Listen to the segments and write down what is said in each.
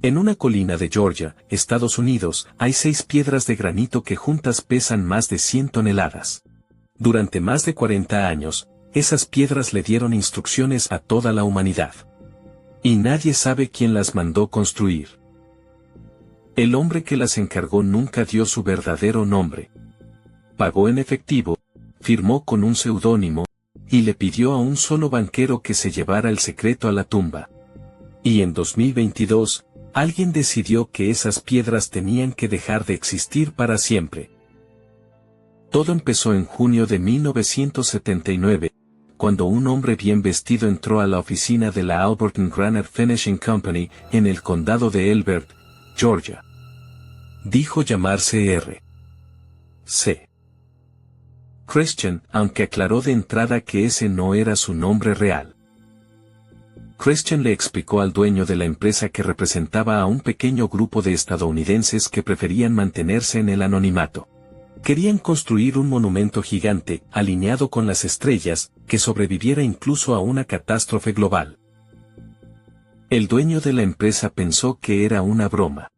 En una colina de Georgia, Estados Unidos, hay 6 piedras de granito que juntas pesan más de 100 toneladas. Durante más de 40 años, esas piedras le dieron instrucciones a toda la humanidad. Y nadie sabe quién las mandó construir. El hombre que las encargó nunca dio su verdadero nombre. Pagó en efectivo, firmó con un seudónimo, y le pidió a un solo banquero que se llevara el secreto a la tumba. Y en 2022, alguien decidió que esas piedras tenían que dejar de existir para siempre. Todo empezó en junio de 1979, cuando un hombre bien vestido entró a la oficina de la Alberton Granite Finishing Company en el condado de Elbert, Georgia. Dijo llamarse R.C. Christian, aunque aclaró de entrada que ese no era su nombre real. Christian le explicó al dueño de la empresa que representaba a un pequeño grupo de estadounidenses que preferían mantenerse en el anonimato. Querían construir un monumento gigante, alineado con las estrellas, que sobreviviera incluso a una catástrofe global. El dueño de la empresa pensó que era una broma.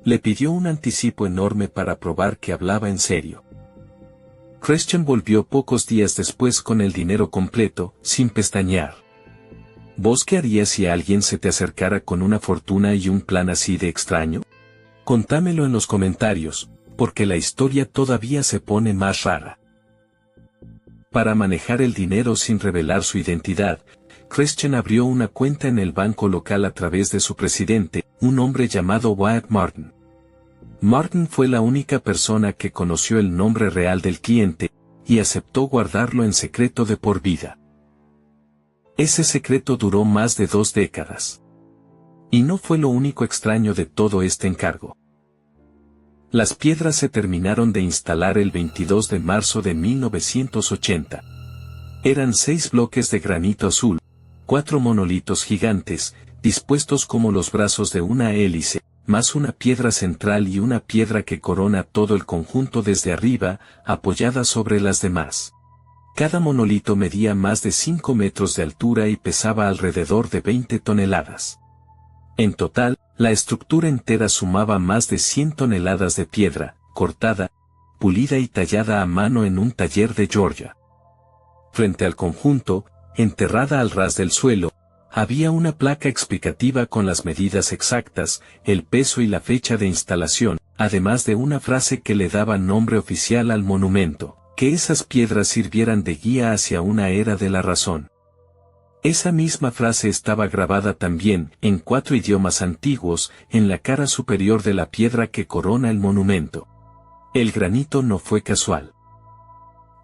Le pidió un anticipo enorme para probar que hablaba en serio. Christian volvió pocos días después con el dinero completo, sin pestañear. ¿Vos qué harías si alguien se te acercara con una fortuna y un plan así de extraño? Contámelo en los comentarios, porque la historia todavía se pone más rara. Para manejar el dinero sin revelar su identidad, Christian abrió una cuenta en el banco local a través de su presidente, un hombre llamado Wyatt Martin. Martin fue la única persona que conoció el nombre real del cliente, y aceptó guardarlo en secreto de por vida. Ese secreto duró más de 2 décadas. Y no fue lo único extraño de todo este encargo. Las piedras se terminaron de instalar el 22 de marzo de 1980. Eran 6 bloques de granito azul, 4 monolitos gigantes, dispuestos como los brazos de una hélice, más una piedra central y una piedra que corona todo el conjunto desde arriba, apoyada sobre las demás. Cada monolito medía más de 5 metros de altura y pesaba alrededor de 20 toneladas. En total, la estructura entera sumaba más de 100 toneladas de piedra, cortada, pulida y tallada a mano en un taller de Georgia. Frente al conjunto, enterrada al ras del suelo, había una placa explicativa con las medidas exactas, el peso y la fecha de instalación, además de una frase que le daba nombre oficial al monumento, que esas piedras sirvieran de guía hacia una era de la razón. Esa misma frase estaba grabada también, en 4 idiomas antiguos, en la cara superior de la piedra que corona el monumento. El granito no fue casual.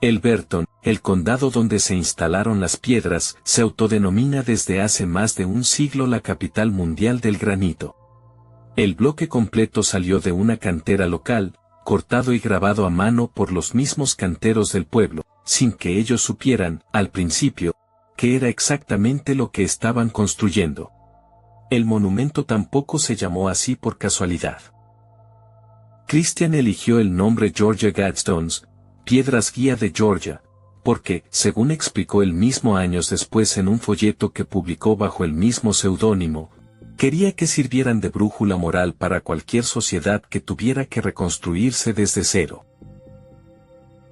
Elberton, el condado donde se instalaron las piedras, se autodenomina desde hace más de un siglo la capital mundial del granito. El bloque completo salió de una cantera local, cortado y grabado a mano por los mismos canteros del pueblo, sin que ellos supieran, al principio, que era exactamente lo que estaban construyendo. El monumento tampoco se llamó así por casualidad. Christian eligió el nombre Georgia Guidestones, Piedras Guía de Georgia, porque, según explicó él mismo años después en un folleto que publicó bajo el mismo seudónimo, quería que sirvieran de brújula moral para cualquier sociedad que tuviera que reconstruirse desde cero.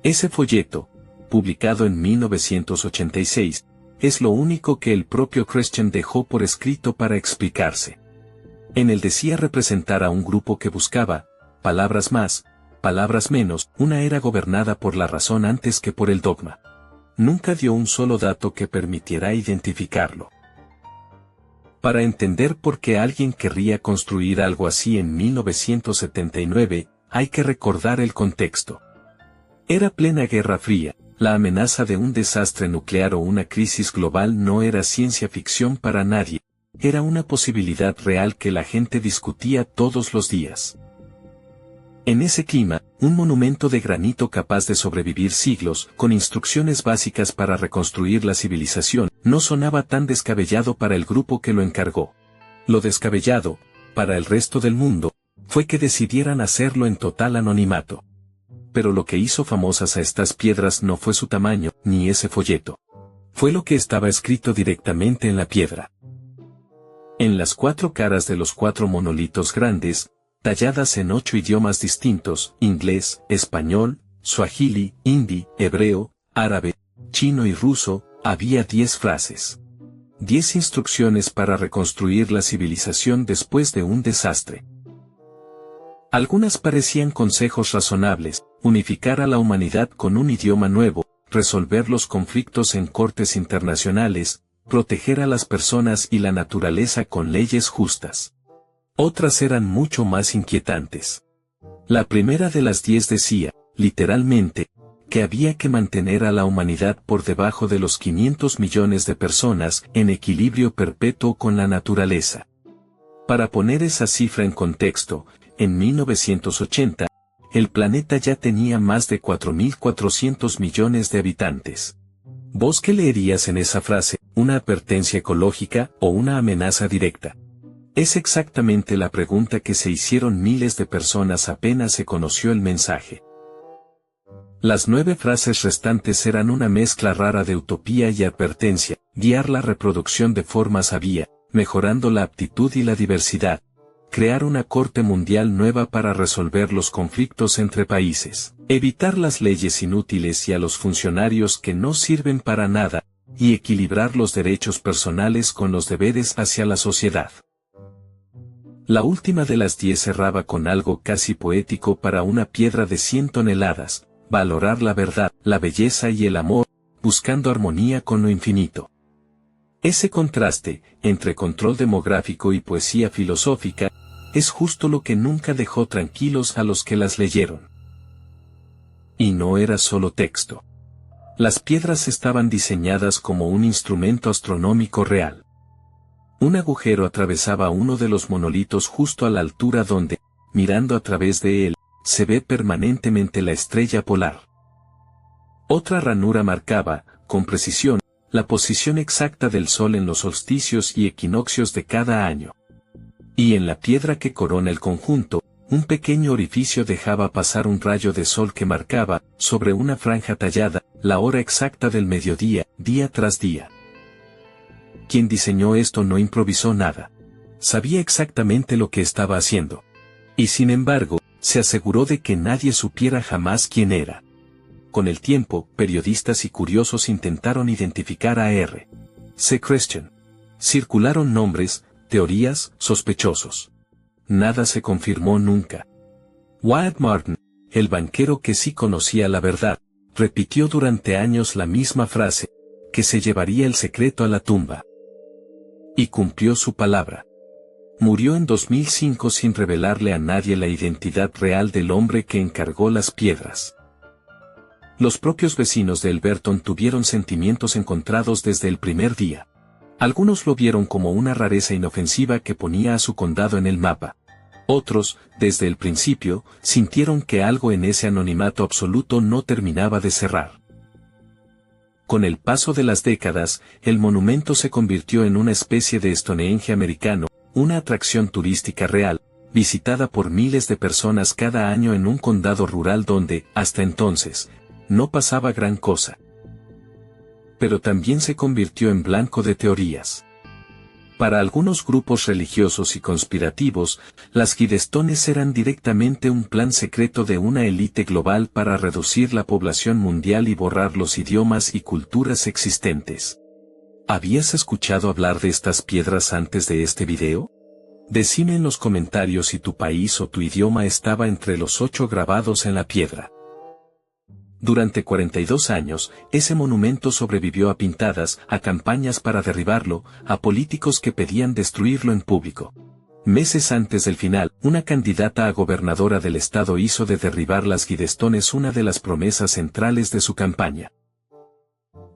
Ese folleto, publicado en 1986, es lo único que el propio Christian dejó por escrito para explicarse. En él decía representar a un grupo que buscaba, palabras más, palabras menos, una era gobernada por la razón antes que por el dogma. Nunca dio un solo dato que permitiera identificarlo. Para entender por qué alguien querría construir algo así en 1979, hay que recordar el contexto. Era plena Guerra Fría, la amenaza de un desastre nuclear o una crisis global no era ciencia ficción para nadie, era una posibilidad real que la gente discutía todos los días. En ese clima, un monumento de granito capaz de sobrevivir siglos, con instrucciones básicas para reconstruir la civilización, no sonaba tan descabellado para el grupo que lo encargó. Lo descabellado, para el resto del mundo, fue que decidieran hacerlo en total anonimato. Pero lo que hizo famosas a estas piedras no fue su tamaño, ni ese folleto. Fue lo que estaba escrito directamente en la piedra. En las 4 caras de los 4 monolitos grandes, talladas en 8 idiomas distintos, inglés, español, suajili, hindi, hebreo, árabe, chino y ruso, había 10 frases. 10 instrucciones para reconstruir la civilización después de un desastre. Algunas parecían consejos razonables: unificar a la humanidad con un idioma nuevo, resolver los conflictos en cortes internacionales, proteger a las personas y la naturaleza con leyes justas. Otras eran mucho más inquietantes. La primera de las 10 decía, literalmente, que había que mantener a la humanidad por debajo de los 500 millones de personas en equilibrio perpetuo con la naturaleza. Para poner esa cifra en contexto, en 1980, el planeta ya tenía más de 4.400 millones de habitantes. ¿Vos qué leerías en esa frase? ¿Una advertencia ecológica o una amenaza directa? Es exactamente la pregunta que se hicieron miles de personas apenas se conoció el mensaje. Las 9 frases restantes eran una mezcla rara de utopía y advertencia: guiar la reproducción de forma sabia, mejorando la aptitud y la diversidad, crear una corte mundial nueva para resolver los conflictos entre países, evitar las leyes inútiles y a los funcionarios que no sirven para nada, y equilibrar los derechos personales con los deberes hacia la sociedad. La última de las 10 cerraba con algo casi poético para una piedra de 100 toneladas: valorar la verdad, la belleza y el amor, buscando armonía con lo infinito. Ese contraste, entre control demográfico y poesía filosófica, es justo lo que nunca dejó tranquilos a los que las leyeron. Y no era solo texto. Las piedras estaban diseñadas como un instrumento astronómico real. Un agujero atravesaba uno de los monolitos justo a la altura donde, mirando a través de él, se ve permanentemente la estrella polar. Otra ranura marcaba, con precisión, la posición exacta del Sol en los solsticios y equinoccios de cada año. Y en la piedra que corona el conjunto, un pequeño orificio dejaba pasar un rayo de sol que marcaba, sobre una franja tallada, la hora exacta del mediodía, día tras día. Quien diseñó esto no improvisó nada. Sabía exactamente lo que estaba haciendo. Y sin embargo, se aseguró de que nadie supiera jamás quién era. Con el tiempo, periodistas y curiosos intentaron identificar a R. C. Christian. Circularon nombres, teorías, sospechosos. Nada se confirmó nunca. Wyatt Martin, el banquero que sí conocía la verdad, repitió durante años la misma frase, que se llevaría el secreto a la tumba. Y cumplió su palabra. Murió en 2005 sin revelarle a nadie la identidad real del hombre que encargó las piedras. Los propios vecinos de Elberton tuvieron sentimientos encontrados desde el primer día. Algunos lo vieron como una rareza inofensiva que ponía a su condado en el mapa. Otros, desde el principio, sintieron que algo en ese anonimato absoluto no terminaba de cerrar. Con el paso de las décadas, el monumento se convirtió en una especie de Stonehenge americano, una atracción turística real, visitada por miles de personas cada año en un condado rural donde, hasta entonces, no pasaba gran cosa. Pero también se convirtió en blanco de teorías. Para algunos grupos religiosos y conspirativos, las Guidestones eran directamente un plan secreto de una élite global para reducir la población mundial y borrar los idiomas y culturas existentes. ¿Habías escuchado hablar de estas piedras antes de este video? Decime en los comentarios si tu país o tu idioma estaba entre los 8 grabados en la piedra. Durante 42 años, ese monumento sobrevivió a pintadas, a campañas para derribarlo, a políticos que pedían destruirlo en público. Meses antes del final, una candidata a gobernadora del estado hizo de derribar las Guidestones una de las promesas centrales de su campaña.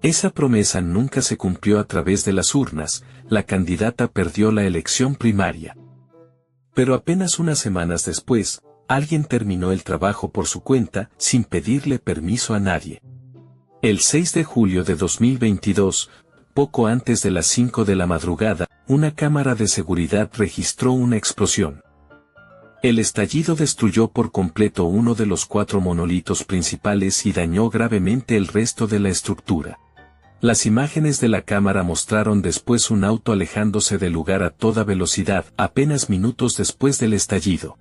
Esa promesa nunca se cumplió a través de las urnas, la candidata perdió la elección primaria. Pero apenas unas semanas después, alguien terminó el trabajo por su cuenta, sin pedirle permiso a nadie. El 6 de julio de 2022, poco antes de las 5 de la madrugada, una cámara de seguridad registró una explosión. El estallido destruyó por completo uno de los 4 monolitos principales y dañó gravemente el resto de la estructura. Las imágenes de la cámara mostraron después un auto alejándose del lugar a toda velocidad, apenas minutos después del estallido.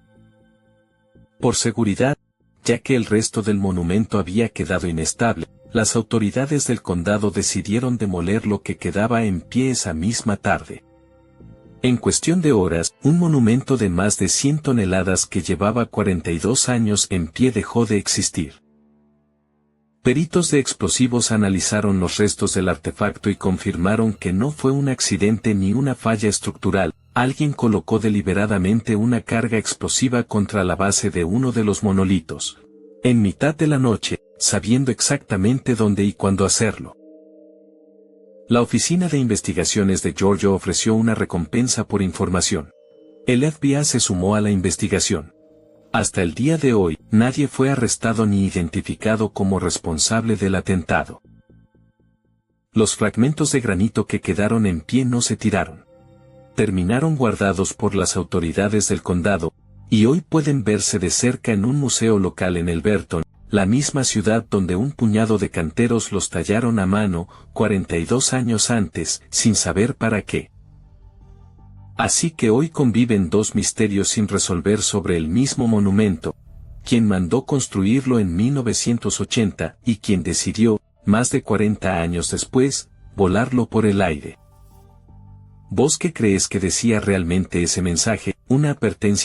Por seguridad, ya que el resto del monumento había quedado inestable, las autoridades del condado decidieron demoler lo que quedaba en pie esa misma tarde. En cuestión de horas, un monumento de más de 100 toneladas que llevaba 42 años en pie dejó de existir. Peritos de explosivos analizaron los restos del artefacto y confirmaron que no fue un accidente ni una falla estructural. Alguien colocó deliberadamente una carga explosiva contra la base de uno de los monolitos, en mitad de la noche, sabiendo exactamente dónde y cuándo hacerlo. La Oficina de Investigaciones de Georgia ofreció una recompensa por información. El FBI se sumó a la investigación. Hasta el día de hoy, nadie fue arrestado ni identificado como responsable del atentado. Los fragmentos de granito que quedaron en pie no se tiraron. Terminaron guardados por las autoridades del condado, y hoy pueden verse de cerca en un museo local en Elberton, la misma ciudad donde un puñado de canteros los tallaron a mano 42 años antes, sin saber para qué. Así que hoy conviven dos misterios sin resolver sobre el mismo monumento: quien mandó construirlo en 1980 y quien decidió, más de 40 años después, volarlo por el aire. ¿Vos qué crees que decía realmente ese mensaje? Una advertencia